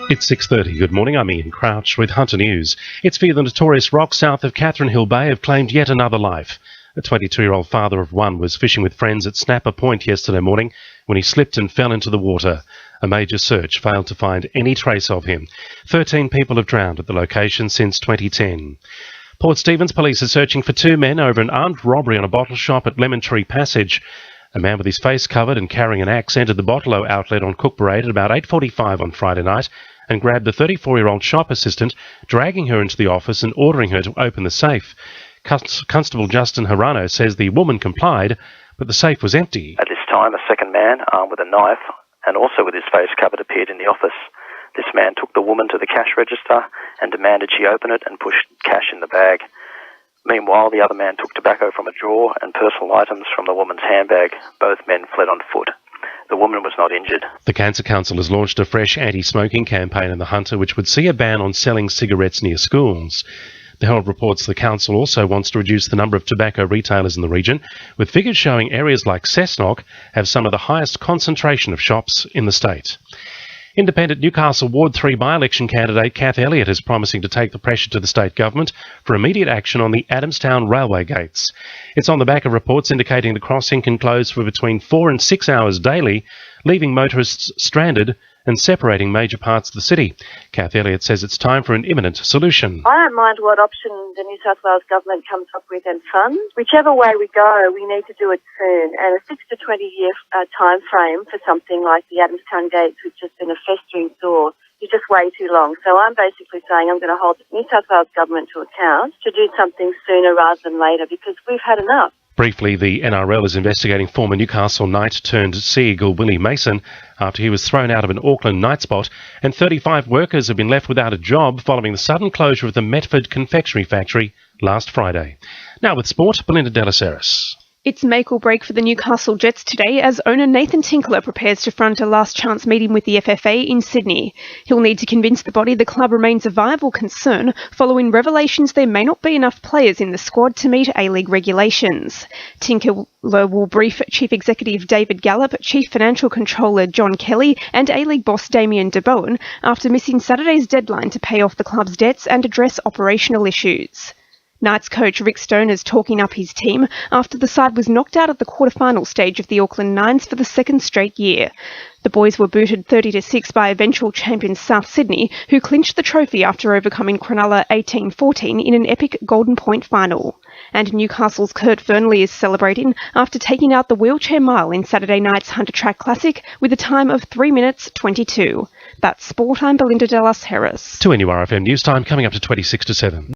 It's 6:30. Good morning, I'm Ian Crouch with Hunter News. It's via the notorious rocks south of Catherine Hill Bay have claimed yet another life. A 22-year-old father of one was fishing with friends at Snapper Point yesterday morning when he slipped and fell into the water. A major search failed to find any trace of him. 13 people have drowned at the location since 2010. Port Stephens police are searching for two men over an armed robbery on a bottle shop at Lemon Tree Passage. A man with his face covered and carrying an axe entered the Bottolo outlet on Cook Parade at about 8:45 on Friday night and grabbed the 34-year-old shop assistant, dragging her into the office and ordering her to open the safe. Constable Justin Harano says the woman complied, but the safe was empty. At this time, a second man, armed with a knife and also with his face covered, appeared in the office. This man took the woman to the cash register and demanded she open it and push cash in the bag. Meanwhile, the other man took tobacco from a drawer and personal items from the woman's handbag. Both men fled on foot. The woman was not injured. The Cancer Council has launched a fresh anti-smoking campaign in the Hunter, which would see a ban on selling cigarettes near schools. The Herald reports the council also wants to reduce the number of tobacco retailers in the region, with figures showing areas like Cessnock have some of the highest concentration of shops in the state. Independent Newcastle Ward 3 by-election candidate Kath Elliott is promising to take the pressure to the state government for immediate action on the Adamstown railway gates. It's on the back of reports indicating the crossing can close for between 4 and 6 hours daily, leaving motorists stranded and separating major parts of the city. Kath Elliott says it's time for an imminent solution. I don't mind what option the New South Wales government comes up with and funds. Whichever way we go, we need to do it soon. And a 6 to 20 year time frame for something like the Adamstown Gates, which has been a festering sore, is just way too long. So I'm basically saying I'm going to hold the New South Wales government to account to do something sooner rather than later, because we've had enough. Briefly, the NRL is investigating former Newcastle Knight turned Sea Eagle Willie Mason after he was thrown out of an Auckland night spot, and 35 workers have been left without a job following the sudden closure of the Metford confectionery factory last Friday. Now with sport, Belinda Delaceres. It's make or break for the Newcastle Jets today as owner Nathan Tinkler prepares to front a last chance meeting with the FFA in Sydney. He'll need to convince the body the club remains a viable concern following revelations there may not be enough players in the squad to meet A-League regulations. Tinkler will brief Chief Executive David Gallop, Chief Financial Controller John Kelly and A-League boss Damien DeBowen after missing Saturday's deadline to pay off the club's debts and address operational issues. Knights coach Rick Stone is talking up his team after the side was knocked out of the quarter-final stage of the Auckland Nines for the second straight year. The boys were booted 30-6 by eventual champions South Sydney, who clinched the trophy after overcoming Cronulla 18-14 in an epic Golden Point final. And Newcastle's Kurt Fernley is celebrating after taking out the wheelchair mile in Saturday night's Hunter Track Classic with a time of 3 minutes 22. That's sport. I'm Belinda Delaceres. To NURFM News Time coming up to 26 to 7.